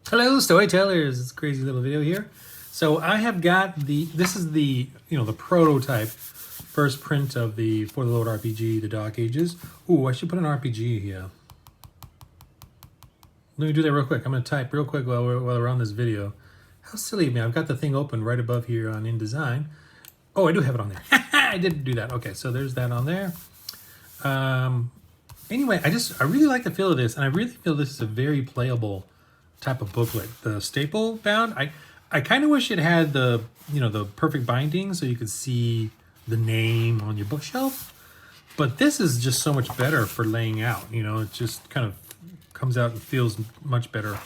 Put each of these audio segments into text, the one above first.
Hello, storytellers. It's a crazy little video here. So I have got this is the prototype first print of the For the Lord RPG, the Dark Ages. Ooh, I should put an RPG here. Let me do that real quick. I'm going to type real quick while we're on this video. How silly of me. I've got the thing open right above here on InDesign. Oh, I do have it on there. I didn't do that. Okay, so there's that on there. Anyway, I really like the feel of this, and I really feel this is a very playable type of booklet. The staple bound, I kind of wish it had the the perfect binding so you could see the name on your bookshelf. But this is just so much better for laying out. It just kind of comes out and feels much better.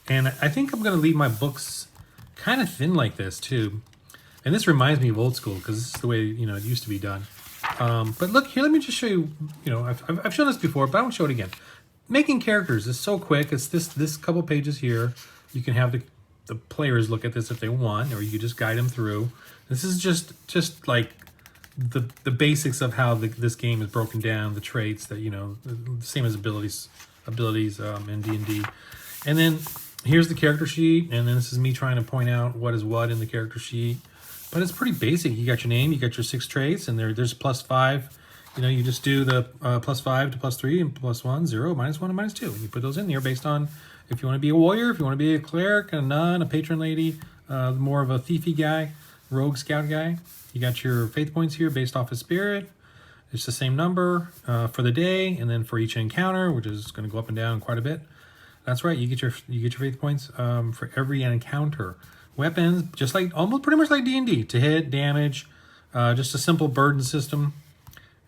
And I think I'm going to leave my books kind of thin like this too. And this reminds me of old school because this is the way it used to be done. But look here, let me just show you. I've shown this before, but I won't show it again. Making characters is so quick. It's this couple pages here. You can have the players look at this if they want, or you could just guide them through. This is just like the basics of how this game is broken down, the traits that the same as abilities in D&D. And then here's the character sheet, and then this is me trying to point out what is what in the character sheet. But it's pretty basic. You got your name, you got your 6 traits, and there's +5. You just do the +5 to +3 and +1, 0, -1, and -2. And you put those in there based on if you want to be a warrior, if you want to be a cleric, a nun, a patron lady, more of a thiefy guy, rogue scout guy. You got your faith points here based off of spirit. It's the same number for the day, and then for each encounter, which is going to go up and down quite a bit. That's right. You get your faith points for every encounter. Weapons, just like pretty much like D&D, to hit, damage, just a simple burden system.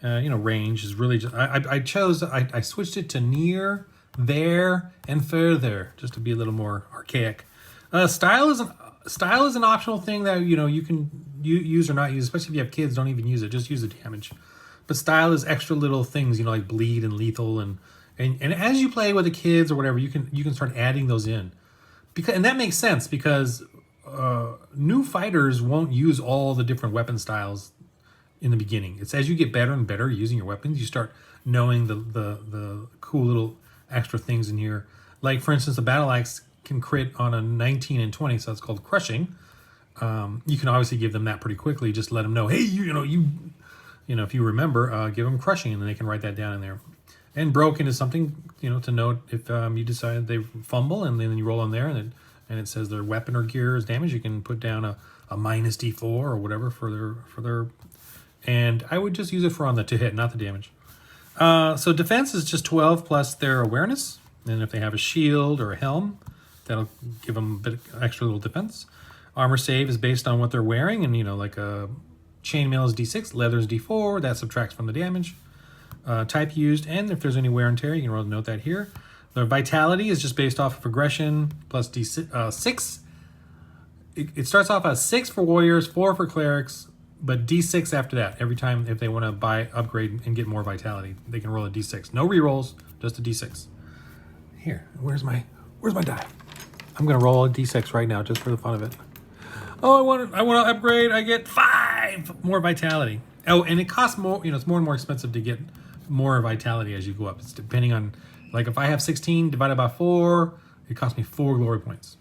Range is really just I switched it to near, there, and further just to be a little more archaic. Style is an optional thing that you can use or not use, especially if you have kids. Don't even use it, just use the damage. But style is extra little things, like bleed and lethal, and as you play with the kids or whatever, you can start adding those in, and that makes sense because new fighters won't use all the different weapon styles in the beginning. It's as you get better and better using your weapons, you start knowing the cool little extra things in here. Like, for instance, the battle axe can crit on a 19 and 20, so it's called crushing. You can obviously give them that pretty quickly. Just let them know, hey, if you remember, give them crushing, and then they can write that down in there. And broken is something to note if you decide they fumble, and then you roll on there, and it says their weapon or gear is damaged. You can put down a -D4 or whatever for their. And I would just use it for to hit, not the damage. So defense is just 12 plus their awareness. And if they have a shield or a helm, that'll give them a bit extra little defense. Armor save is based on what they're wearing. And, like a chainmail is D6, leather is D4. That subtracts from the damage. Type used, and if there's any wear and tear, you can note that here. Their vitality is just based off of aggression plus D6. It starts off as 6 for warriors, 4 for clerics, but D6 after that. Every time if they want to upgrade and get more vitality, they can roll a D6. No rerolls, just a D6. Here, where's my die? I'm gonna roll a D6 right now just for the fun of it. Oh, I want to upgrade. I get 5 more vitality. Oh, and it costs more. It's more and more expensive to get more vitality as you go up. It's depending on, like, if I have 16 divided by 4, it costs me 4 glory points.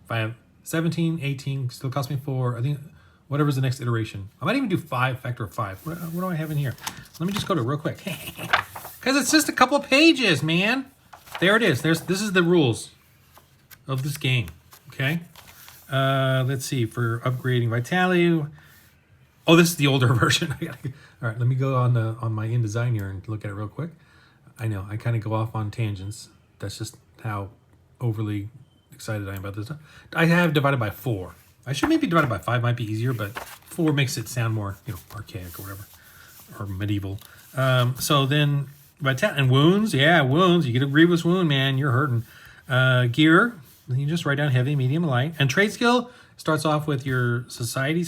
If I have 17, 18, still costs me 4. I think. Whatever's the next iteration. I might even do 5, factor of 5. What do I have in here? Let me just go to it real quick. Because it's just a couple of pages, man. There it is. This is the rules of this game. Okay? Let's see. For upgrading vitality. Oh, this is the older version. All right, let me go on my InDesign here and look at it real quick. I know, I kind of go off on tangents. That's just how overly excited I am about this. I have divided by 4. I should maybe divide it by 5, might be easier, but 4 makes it sound more, archaic or whatever, or medieval. So then, and wounds, wounds. You get a grievous wound, man, you're hurting. Gear, you just write down heavy, medium, light. And trade skill starts off with your society,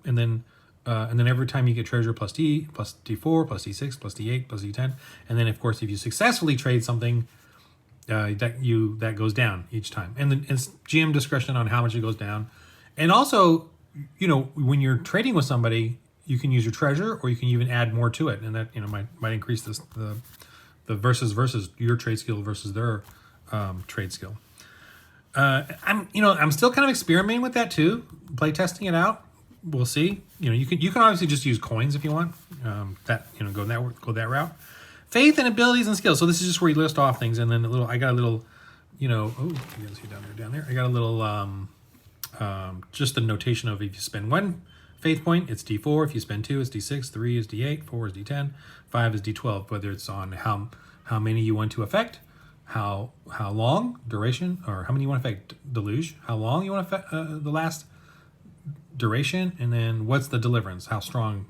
and then every time you get treasure plus D4, plus D6, plus D8, plus D10. And then, of course, if you successfully trade something, that goes down each time, and then it's GM discretion on how much it goes down. And also, when you're trading with somebody, you can use your treasure, or you can even add more to it, and that might increase the versus your trade skill versus their trade skill. I'm still kind of experimenting with that too, play testing it out. We'll see. You can obviously just use coins if you want. Go that route. Faith and abilities and skills. So this is just where you list off things, and then I got a little, you can see down there. I got a little, just the notation of if you spend 1 faith point, it's D4. If you spend 2, it's D6. 3 is D8. 4 is D10. 5 is D12. Whether it's on how many you want to affect, how long duration, or how many you want to affect deluge, how long you want to affect the last duration, and then what's the deliverance, how strong.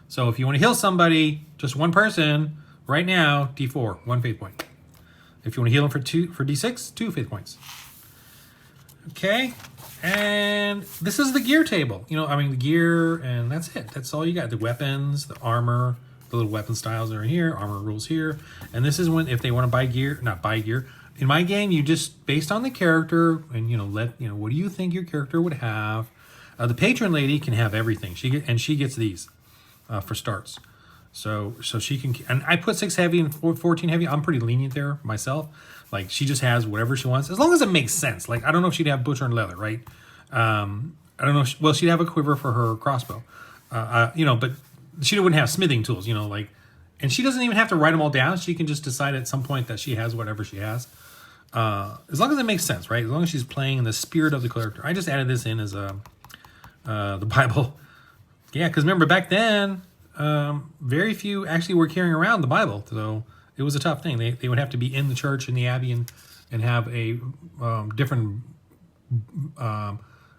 So if you want to heal somebody, just one person right now, D4, 1 faith point. If you want to heal them for D6, 2 faith points. Okay, and this is the gear table. The gear, and that's it. That's all you got. The weapons, the armor, the little weapon styles are in here, armor rules here, and this is when if they want to buy gear, not buy gear. In my game, you just based on the character, and what do you think your character would have? The patron lady can have everything. She gets these for starts. So she can, and I put 6 heavy and 14 heavy. I'm pretty lenient there myself. Like she just has whatever she wants, as long as it makes sense. Like I don't know if she'd have butcher and leather, right? I don't know. She'd have a quiver for her crossbow, but she wouldn't have smithing tools, and she doesn't even have to write them all down. She can just decide at some point that she has whatever she has, as long as it makes sense, right? As long as she's playing in the spirit of the character. I just added this in as the Bible, yeah, because remember back then. Very few actually were carrying around the Bible, so it was a tough thing. They would have to be in the church, in the abbey, and have a different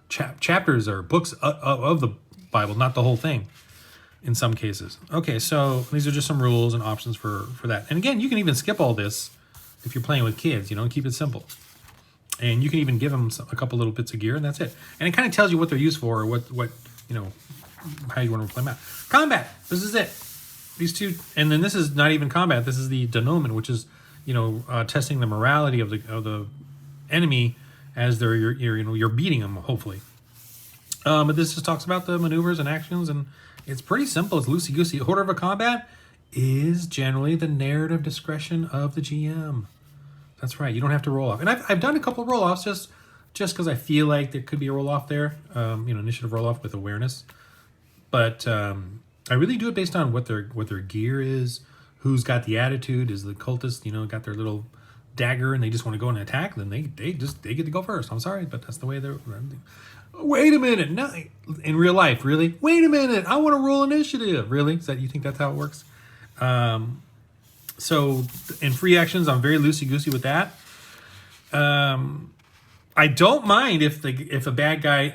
chapters or books of the Bible, not the whole thing in some cases. Okay, so these are just some rules and options for that. And again, you can even skip all this if you're playing with kids, keep it simple. And you can even give them a couple little bits of gear, and that's it. And it kind of tells you what they're used for, or what how you want to play them out. Combat. This is it. These two, and then this is not even combat. This is the denouement, which is testing the morality of the enemy as you're beating them, hopefully. But this just talks about the maneuvers and actions, and it's pretty simple. It's loosey goosey. Order of a combat is generally the narrative discretion of the GM. That's right. You don't have to roll off, and I've done a couple of roll offs just because I feel like there could be a roll off there. Initiative roll off with awareness. But I really do it based on what their gear is, who's got the attitude. Is the cultist, got their little dagger and they just want to go and attack? Then they get to go first. I'm sorry, but that's the way they're. Wait a minute, no, in real life, really? Wait a minute, I want to roll initiative. Really? You think that's how it works? So in free actions, I'm very loosey goosey with that. I don't mind if a bad guy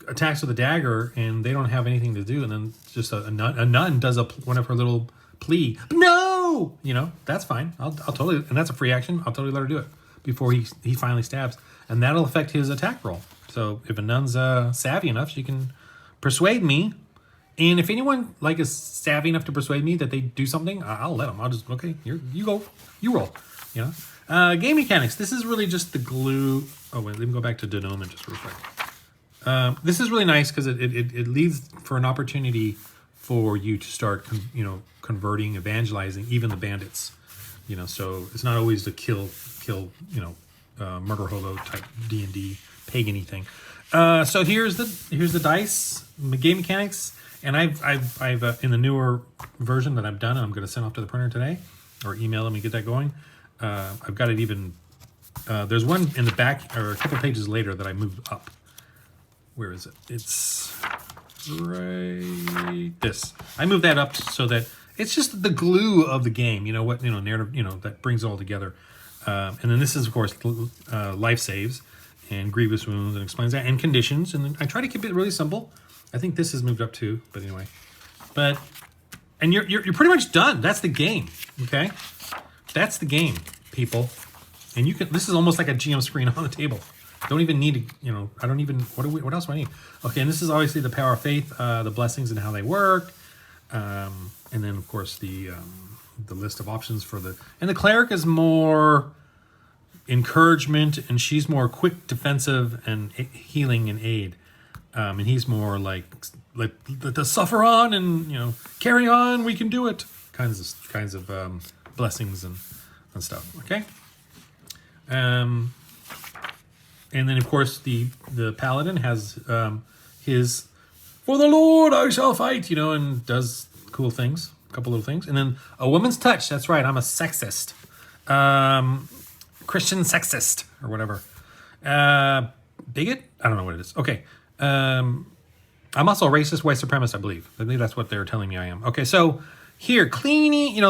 attacks with a dagger and they don't have anything to do, and then just a nun does one of her little plea. No, that's fine. I'll totally, and that's a free action. I'll totally let her do it before he finally stabs, and that'll affect his attack roll. So if a nun's savvy enough, she can persuade me. And if anyone is savvy enough to persuade me that they do something, I'll let them. I'll just you go, you roll. Game mechanics. This is really just the glue. Oh wait, let me go back to denouement just real quick. This is really nice because it leads for an opportunity for you to start converting, evangelizing even the bandits. So it's not always the kill murder hobo type D&D pagan-y thing. So here's the dice game mechanics. And I've in the newer version that I've done, and I'm going to send off to the printer today, or email them and get that going. I've got it even. There's one in the back, or a couple pages later, that I moved up. Where is it? It's right this. I moved that up so that it's just the glue of the game. Narrative. That brings it all together. And then this is, of course, life saves and grievous wounds, and explains that, and conditions. And then I try to keep it really simple. I think this is moved up too, but anyway. And you're pretty much done. That's the game. Okay, that's the game, people. And you can. This is almost like a GM screen on the table. Don't even need to. I don't even. What else do I need? Okay, and this is obviously the power of faith, the blessings and how they work, and then of course the list of options for the. And the cleric is more encouragement, and she's more quick, defensive, and healing and aid. And he's more like let the suffer on, and carry on, we can do it, kinds of blessings and stuff. Okay. And then, of course, the paladin has his "For the Lord I shall fight," and does cool things, a couple little things. And then a woman's touch. That's right. I'm a sexist, Christian sexist or whatever. Bigot? I don't know what it is. Okay. I'm also a racist white supremacist, I believe. I think that's what they're telling me I am. Okay, so here, cleaning,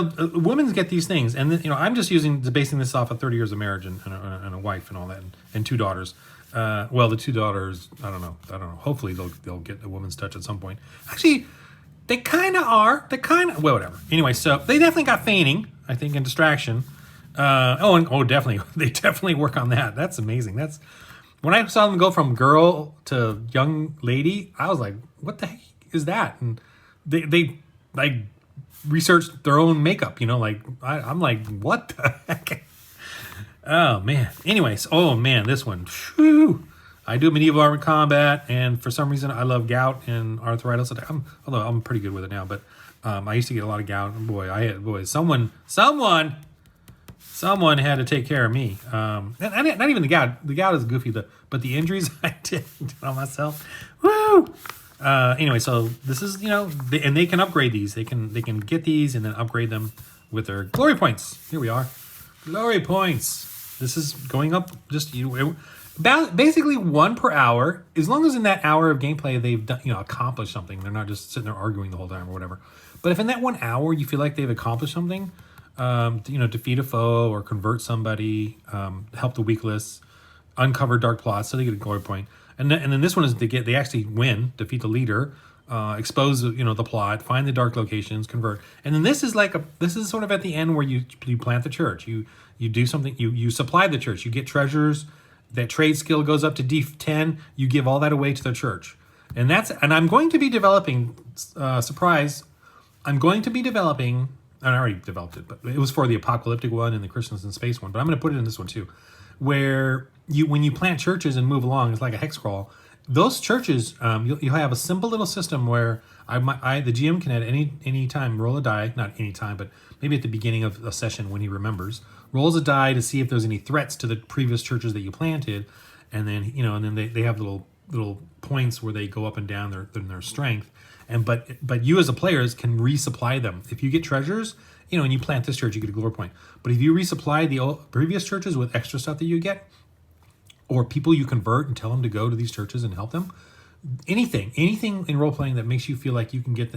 women get these things. And then, I'm just basing this off of 30 years of marriage and a wife and all that, and 2 daughters. Well, the 2 daughters, I don't know. Hopefully they'll get a woman's touch at some point. Actually, they kind of are. Well, whatever. Anyway, so they definitely got feigning, I think, and distraction. Definitely. They definitely work on that. That's amazing. When I saw them go from girl to young lady, I was like, what the heck is that? And they like researched their own makeup, I'm like, what the heck? Oh, man. Anyways, this one. Whew. I do medieval armored combat, and for some reason I love gout and arthritis. Although I'm pretty good with it now, but I used to get a lot of gout. Someone had to take care of me. Not even the gout. The gout is goofy, but the injuries I did on myself. Woo! Anyway, so this is, and they can upgrade these. They can get these and then upgrade them with their glory points. Here we are. Glory points. This is going up just, basically 1 per hour. As long as in that hour of gameplay they've done, accomplished something. They're not just sitting there arguing the whole time or whatever. But if in that 1 hour you feel like they've accomplished something, defeat a foe or convert somebody, help the weakless, uncover dark plots, so they get a glory point. And then this one is they actually win, defeat the leader, expose the plot, find the dark locations, convert. And then this is sort of at the end where you plant the church. You do something, you supply the church, you get treasures. That trade skill goes up to D10. You give all that away to the church, and I'm going to be developing. Surprise! I'm going to be developing. I already developed it, but it was for the apocalyptic one and the Christians in Space one. But I'm going to put it in this one too, where when you plant churches and move along, it's like a hex crawl. Those churches, you'll have a simple little system where the GM can at any time roll a die, not any time, but maybe at the beginning of a session when he remembers, rolls a die to see if there's any threats to the previous churches that you planted, and then they have little points where they go up and down their strength, but you as a players can resupply them. If you get treasures, and you plant this church, you get a glory point. But if you resupply the previous churches with extra stuff that you get, or people you convert and tell them to go to these churches and help them, anything in role playing that makes you feel like you can get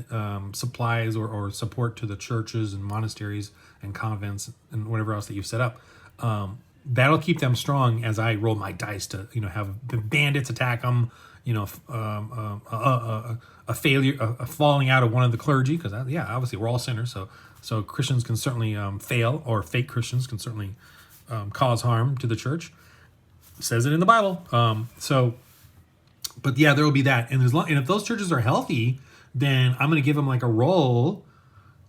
supplies or support to the churches and monasteries and convents and whatever else that you've set up, that'll keep them strong as I roll my dice to have the bandits attack them, a failure, a falling out of one of the clergy, because obviously we're all sinners, so Christians can certainly fail, or fake Christians can certainly cause harm to the church. It says it in the Bible. But there will be that, and if those churches are healthy, then I'm going to give them like a roll,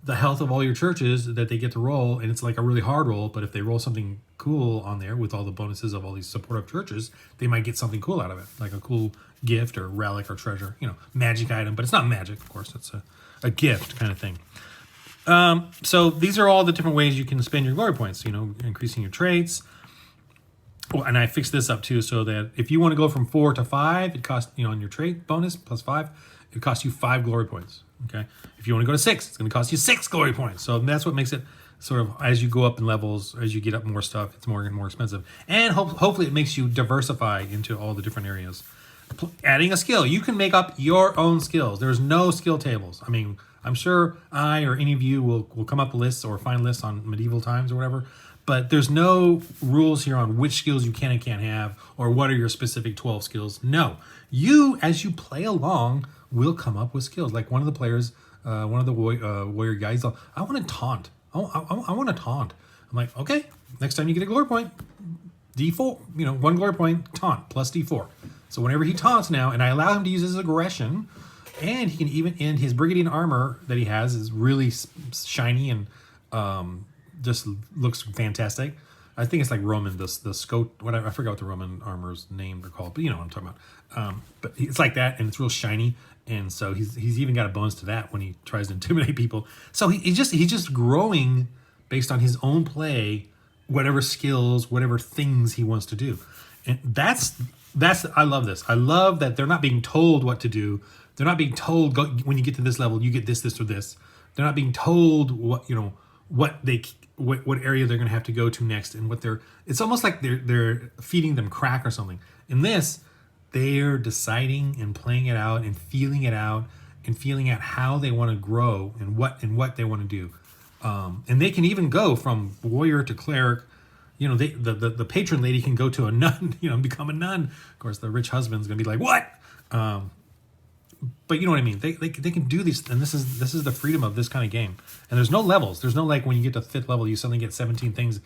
the health of all your churches that they get to roll, and it's like a really hard roll. But if they roll something cool on there with all the bonuses of all these supportive churches, they might get something cool out of it, like a cool gift or relic or treasure, magic item. But it's not magic, of course. It's a gift kind of thing. So these are all the different ways you can spend your glory points. Increasing your traits. Oh, and I fixed this up too, so that if you want to go from 4 to 5, it costs, on your trait bonus plus 5, it costs you 5 glory points. Okay. If you want to go to 6, it's going to cost you 6 glory points. So that's what makes it sort of, as you go up in levels, as you get up more stuff, it's more and more expensive. And hopefully it makes you diversify into all the different areas. Adding a skill, you can make up your own skills. There's no skill tables. I mean, I'm sure I or any of you will come up with lists or find lists on medieval times or whatever. But there's no rules here on which skills you can and can't have, or what are your specific 12 skills. No, you, as you play along, will come up with skills. Like one of the players, one of the warrior guys, I want to taunt. I want to taunt. I'm like, okay, next time you get a glory point, D4, 1 glory point, taunt, plus D4. So whenever he taunts now, and I allow him to use his aggression, and he can even, and his Brigadier armor that he has is really shiny and just looks fantastic. I think it's like Roman, the scope, whatever. I forgot what the Roman armor's name they're called, but you know what I'm talking about. But it's like that, and it's real shiny, and so he's even got a bonus to that when he tries to intimidate people. So he's just growing based on his own play whatever skills, whatever things he wants to do. And that's I love this. I love that they're not being told what to do. They're not being told, go, when you get to this level, you get this, this, or this. They're not being told what, what area they're going to have to go to next, and it's almost like they're feeding them crack or something. In this, they're deciding and playing it out and feeling out how they want to grow and what they want to do. And they can even go from warrior to cleric. The patron lady can go to a nun, become a nun. Of course, the rich husband's going to be like, what? But you know what I mean? They can do these, and this is the freedom of this kind of game. And there's no levels. There's no like when you get to 5th level, you suddenly get 17 things.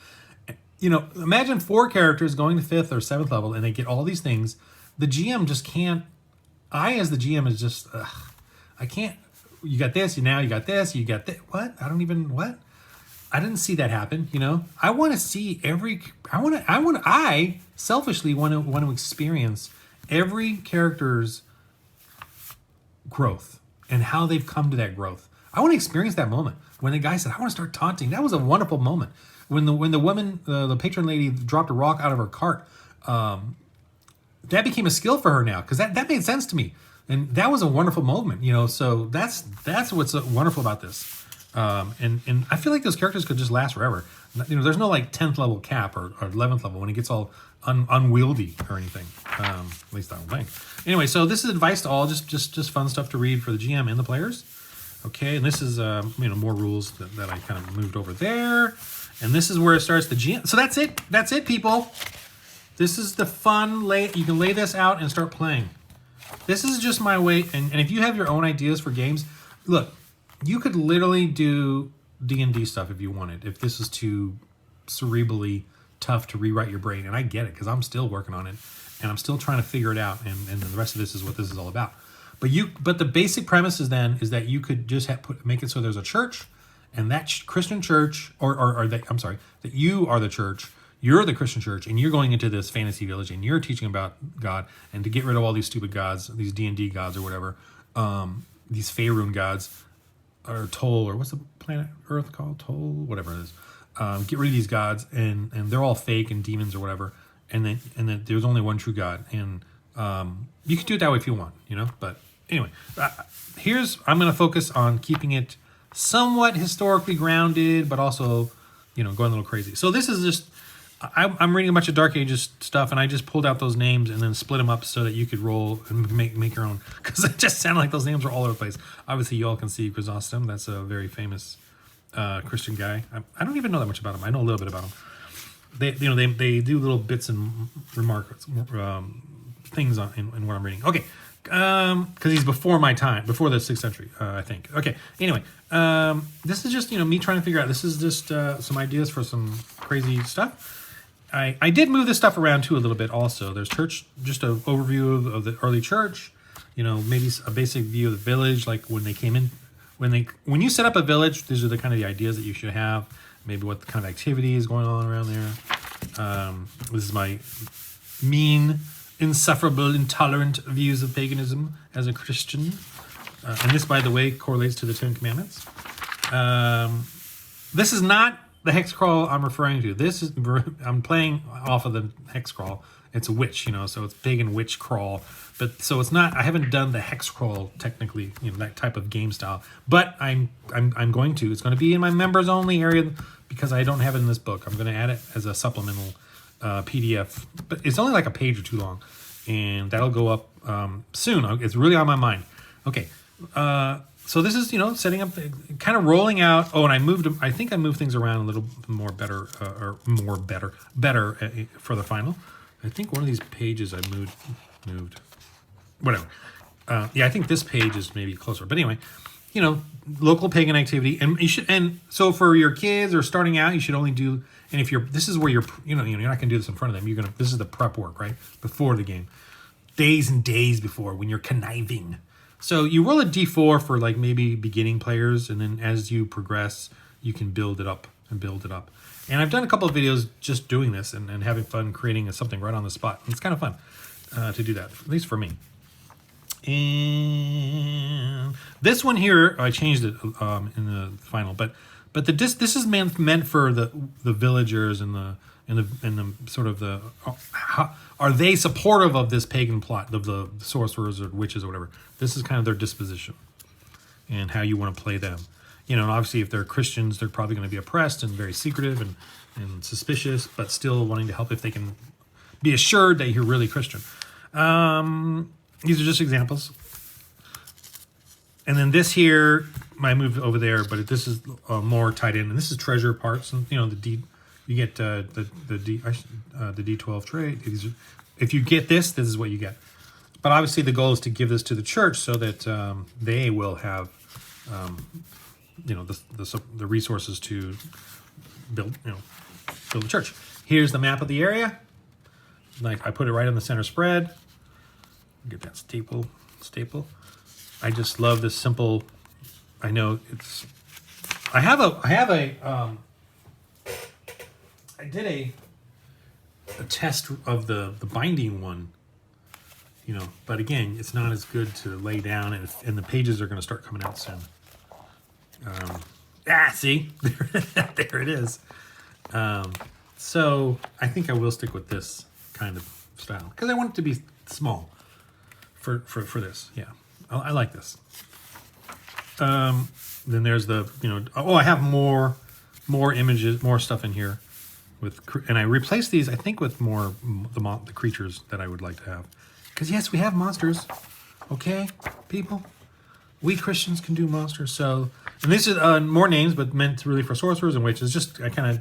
Imagine 4 characters going to 5th or 7th level, and they get all these things. The GM just can't. I, as the GM, is just, I can't. You got this. Now you got this. You got that. What? What? I didn't see that happen. I want to see every. I selfishly want to experience every character's growth and how they've come to that growth. I want to experience that moment when the guy said, "I want to start taunting." That was a wonderful moment. When the woman, the patron lady, dropped a rock out of her cart. That became a skill for her now, because that made sense to me, and that was a wonderful moment. So that's what's wonderful about this. And I feel like those characters could just last forever. There's no like 10th level cap or 11th level when it gets all unwieldy or anything. At least I don't think. Anyway, so this is advice to all, just fun stuff to read for the GM and the players. Okay, and this is more rules that I kind of moved over there. And this is where it starts the GM. So that's it. That's it, people. This is the fun you can lay this out and start playing. This is just my way. And if you have your own ideas for games, look, you could literally do D&D stuff if you wanted. If this is too cerebrally tough to rewrite your brain. And I get it, because I'm still working on it. And I'm still trying to figure it out. And the rest of this is what this is all about. But the basic premise is that you could just make it so there's a church. And that Christian church, that you are the church, you're the Christian church, and you're going into this fantasy village, and you're teaching about God, and to get rid of all these stupid gods, these D&D gods or whatever, these Faerun gods, or Toll, or what's the planet Earth called? Toll, whatever it is. Get rid of these gods, and they're all fake and demons or whatever, and then there's only one true God, and you can do it that way if you want, But anyway, I'm going to focus on keeping it somewhat historically grounded, but also, going a little crazy. So this is just, I'm reading a bunch of Dark Ages stuff, and I just pulled out those names and then split them up so that you could roll and make your own, because it just sounded like those names were all over the place. Obviously, you all can see Chrysostom. That's a very famous Christian guy. I don't even know that much about him. I know a little bit about him. They do little bits and remarks, things in what I'm reading. Okay. Because he's before my time, before the 6th century, I think. Okay, anyway, this is just, me trying to figure out, this is just some ideas for some crazy stuff. I did move this stuff around too a little bit also. There's church, just an overview of the early church, maybe a basic view of the village, like when they came in, when you set up a village, these are the kind of the ideas that you should have, maybe what the kind of activity is going on around there. This is my mean, insufferable, intolerant views of paganism as a Christian. And this, by the way, correlates to the 10 Commandments. This is not the hex crawl I'm referring to. I'm playing off of the hex crawl. It's a witch, so it's pagan witch crawl. But so it's not. I haven't done the hex crawl technically, that type of game style. But I'm going to. It's going to be in my members only area because I don't have it in this book. I'm going to add it as a supplemental PDF, but it's only like a page or two long, and that'll go up soon. It's really on my mind. Okay, so this is setting up, kind of rolling out. Oh, and I think I moved things around a little more better for the final. I think one of these pages I moved, whatever. Yeah, I think this page is maybe closer, but anyway. Local pagan activity, and so for your kids or starting out, you should only do. And if this is where you're not gonna do this in front of them. This is the prep work, right, before the game, days and days before, when you're conniving. So you roll a d4 for like maybe beginning players, and then as you progress, you can build it up. And I've done a couple of videos just doing this and having fun creating something right on the spot. It's kind of fun to do that, at least for me. And this one here, I changed it in the final, but But this is meant for the villagers and the sort of the how, are they supportive of this pagan plot of the sorcerers or witches or whatever. This is kind of their disposition and how you want to play them. And obviously if they're Christians, they're probably going to be oppressed and very secretive and suspicious, but still wanting to help if they can be assured that you're really Christian. These are just examples. And then this here, I moved over there, but this is more tied in. And this is treasure parts. And the D, you get the D12 tray. If you get this is what you get. But obviously the goal is to give this to the church so that they will have, the resources to build the church. Here's the map of the area. Like I put it right on the center spread. Get that staple. I just love this simple. I know it's. I did a test of the binding one. But again, it's not as good to lay down, and the pages are going to start coming out soon. See, there it is. So I think I will stick with this kind of style because I want it to be small for this. Yeah, I like this. Then there's the I have more images, more stuff in here and I replaced these I think with more the creatures that I would like to have because yes, we have monsters. Okay, people, we Christians can do monsters. So, and this is more names, but meant really for sorcerers and witches. Just I kind of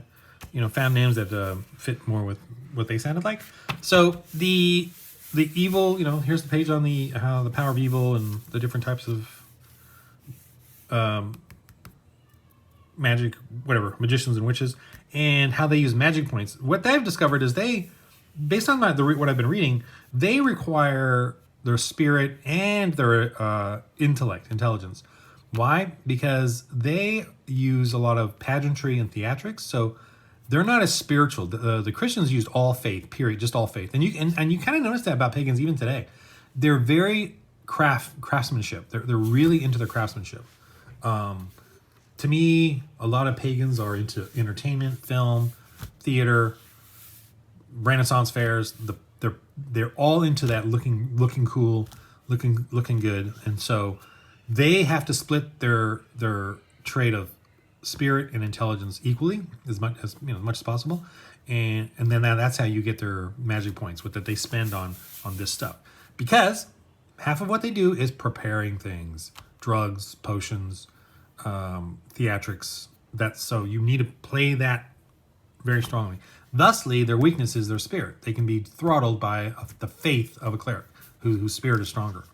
found names that fit more with what they sounded like. So the evil, here's the page on the power of evil and the different types of magic, whatever, magicians and witches, and how they use magic points. What they've discovered is based on what I've been reading, they require their spirit and their intelligence. Why? Because they use a lot of pageantry and theatrics, so they're not as spiritual. The Christians used all faith, period, just all faith. And you kind of notice that about pagans even today. They're very craftsmanship. They're really into their craftsmanship. To me, a lot of pagans are into entertainment, film, theater, Renaissance fairs. They're all into that looking cool, looking good, and so they have to split their trade of spirit and intelligence equally as much as possible, and then that's how you get their magic points that they spend on this stuff, because half of what they do is preparing things, drugs, potions, theatrics. So you need to play that very strongly. Thusly, their weakness is their spirit. They can be throttled by the faith of a cleric whose spirit is stronger.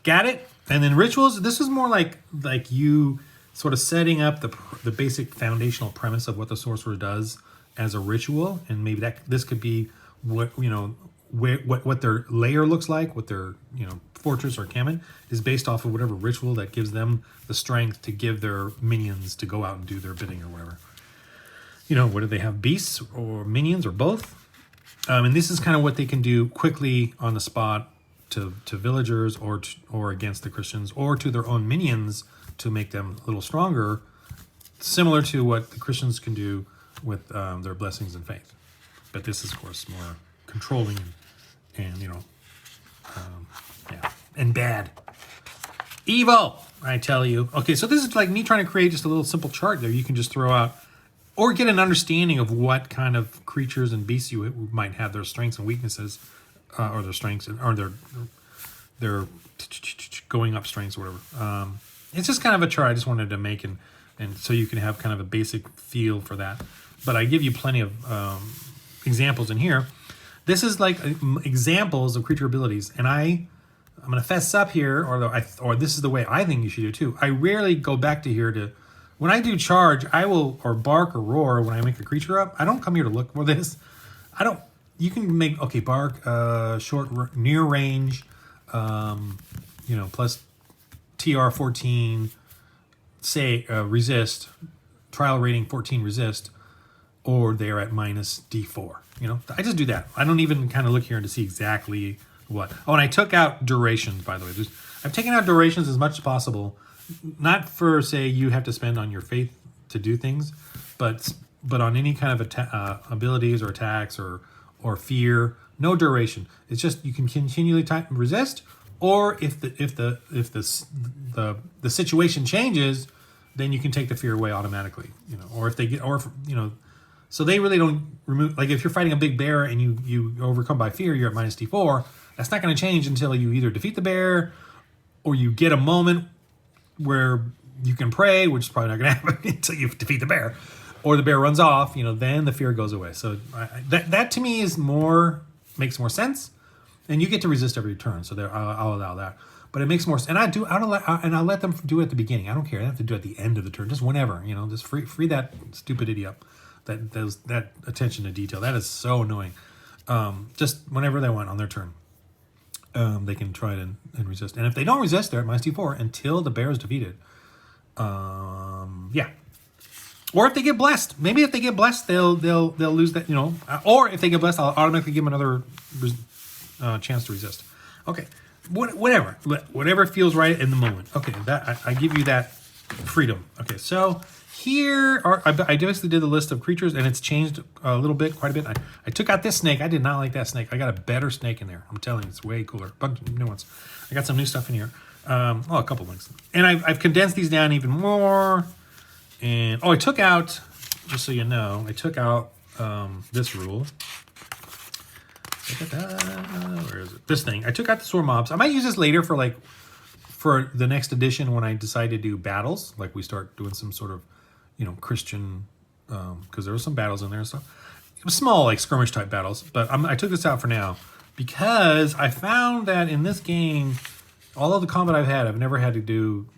Got it? And then rituals. This is more like you sort of setting up the basic foundational premise of what the sorcerer does as a ritual, and maybe this could be what their layer looks like, what their fortress or canon is based off of whatever ritual that gives them the strength to give their minions to go out and do their bidding or whatever. Whether they have beasts or minions or both. And this is kind of what they can do quickly on the spot to villagers or against the Christians or to their own minions to make them a little stronger, similar to what the Christians can do with their blessings and faith. But this is, of course, more controlling and and bad. Evil, I tell you. Okay, so this is like me trying to create just a little simple chart there. You can just throw out or get an understanding of what kind of creatures and beasts you might have, their strengths and weaknesses, or their strengths or their going up strengths or whatever. It's just kind of a chart I just wanted to make, and so you can have kind of a basic feel for that. But I give you plenty of examples in here. This is like examples of creature abilities, and I'm going to fess up here, or this is the way I think you should do it too. I rarely go back to here to. When I do charge, I will, or bark or roar when I make a creature up. I don't come here to look for this. You can make, bark, short, near range, plus TR 14, say resist, trial rating 14 resist, or they're at minus D4. I just do that. I don't even kind of look here to see exactly what. Oh, and I took out durations, by the way. I've taken out durations as much as possible. Not for, say, you have to spend on your faith to do things, but on any kind of abilities or attacks or fear, no duration. It's just you can continually resist, or if the situation changes, then you can take the fear away automatically. Or if they get so they really don't remove. Like if you're fighting a big bear and you overcome by fear, you're at minus D4. That's not going to change until you either defeat the bear or you get a moment where you can pray, which is probably not going to happen until you defeat the bear, or the bear runs off. Then the fear goes away. So that to me makes more sense, and you get to resist every turn. So I'll allow that. But it makes more sense, and I'll let them do it at the beginning. I don't care. I don't have to do it at the end of the turn. Just whenever, just free that stupid idiot up. That attention to detail. That is so annoying. Just whenever they want on their turn. They can try it and resist. And if they don't resist, they're at minus D4 until the bear is defeated. Yeah. Or if they get blessed. Maybe if they get blessed, they'll lose that, Or if they get blessed, I'll automatically give them another chance to resist. Okay. Whatever feels right in the moment. Okay, I give you that freedom. Okay, so here I basically did the list of creatures, and it's changed a little bit, quite a bit. I took out this snake. I did not like that snake. I got a better snake in there. I'm telling you, it's way cooler. A bunch of new ones. I got some new stuff in here. A couple links. And I've condensed these down even more. And I took out, just so you know, this rule. Where is it? This thing. I took out the swarm mobs. I might use this later for the next edition when I decide to do battles. Like we start doing some sort of, Christian, because there were some battles in there and stuff. It was small, like skirmish type battles. But I took this out for now because I found that in this game, all of the combat I've had, I've never had to do,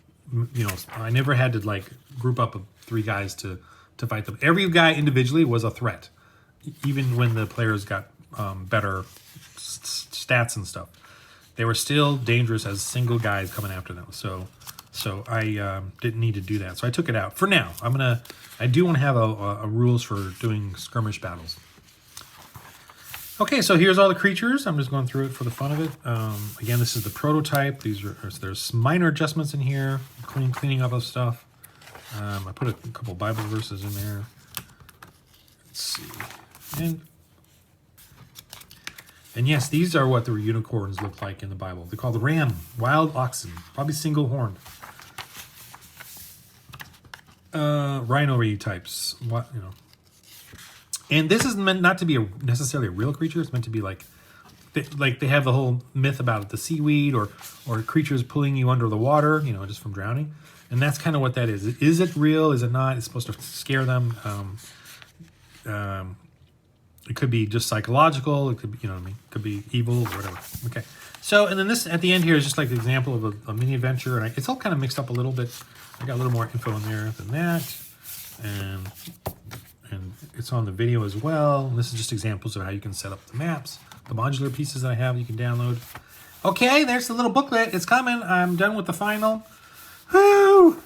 I never had to like group up 3 guys to fight them. Every guy individually was a threat, even when the players got better stats and stuff. They were still dangerous as single guys coming after them. So I didn't need to do that. So I took it out for now. I do want to have a rules for doing skirmish battles. Okay, so here's all the creatures. I'm just going through it for the fun of it. Again, this is the prototype. There's minor adjustments in here, cleaning up of stuff. I put a couple Bible verses in there. Let's see. And yes, these are what the unicorns look like in the Bible. They're called the ram, wild oxen, probably single-horned. Rhino types, And this is meant not to be necessarily a real creature. It's meant to be like they have the whole myth about the seaweed or creatures pulling you under the water, just from drowning. And that's kind of what that is. Is it real? Is it not? It's supposed to scare them. It could be just psychological. It could be, It could be evil or whatever. Okay. So, and then this at the end here is just like the example of a mini adventure. And it's all kind of mixed up a little bit. I got a little more info in there than that. And it's on the video as well. And this is just examples of how you can set up the maps, the modular pieces that I have you can download. Okay, there's the little booklet. It's coming. I'm done with the final. Woo!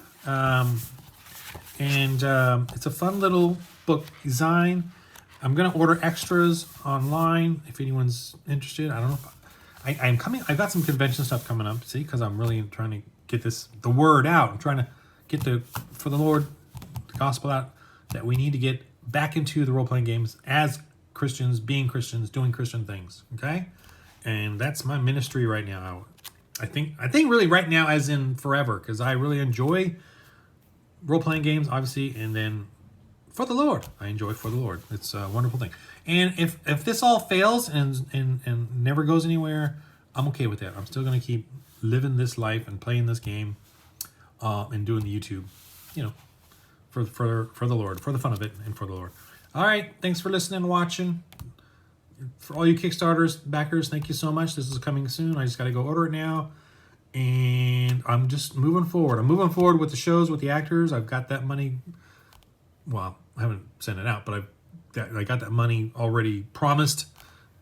It's a fun little book design. I'm going to order extras online if anyone's interested. I don't know if I'm coming. I've got some convention stuff coming up, see, because I'm really trying to get the word out. I'm trying to get for the Lord, the gospel out, that we need to get back into the role-playing games as Christians, being Christians, doing Christian things, okay? And that's my ministry right now. I think really right now as in forever, because I really enjoy role-playing games, obviously, and then for the Lord. I enjoy for the Lord. It's a wonderful thing. And if this all fails and never goes anywhere, I'm okay with that. I'm still going to keep living this life and playing this game and doing the YouTube, for the Lord, for the fun of it, and for the Lord. All right. Thanks for listening and watching. For all you Kickstarters backers, thank you so much. This is coming soon. I just got to go order it now. And I'm just moving forward. I'm moving forward with the shows, with the actors. I've got that money. Well, I haven't sent it out, but I got that money already promised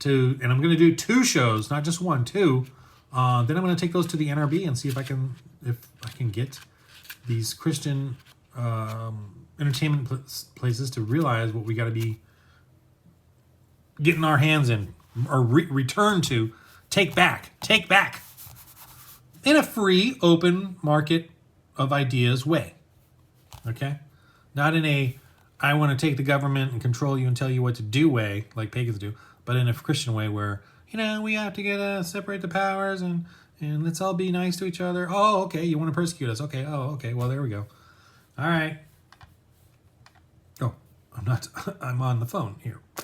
and I'm going to do 2 shows, not just 1, 2. Then I'm going to take those to the NRB and see if I can get these Christian entertainment places to realize what we got to be getting our hands in or return to, take back in a free, open market of ideas way. Okay. Not in a, I want to take the government and control you and tell you what to do way, like pagans do, but in a Christian way where, we have to get separate the powers and let's all be nice to each other. Oh, okay, you want to persecute us. Okay, oh, okay, well, there we go. All right. Oh, I'm not, I'm on the phone here.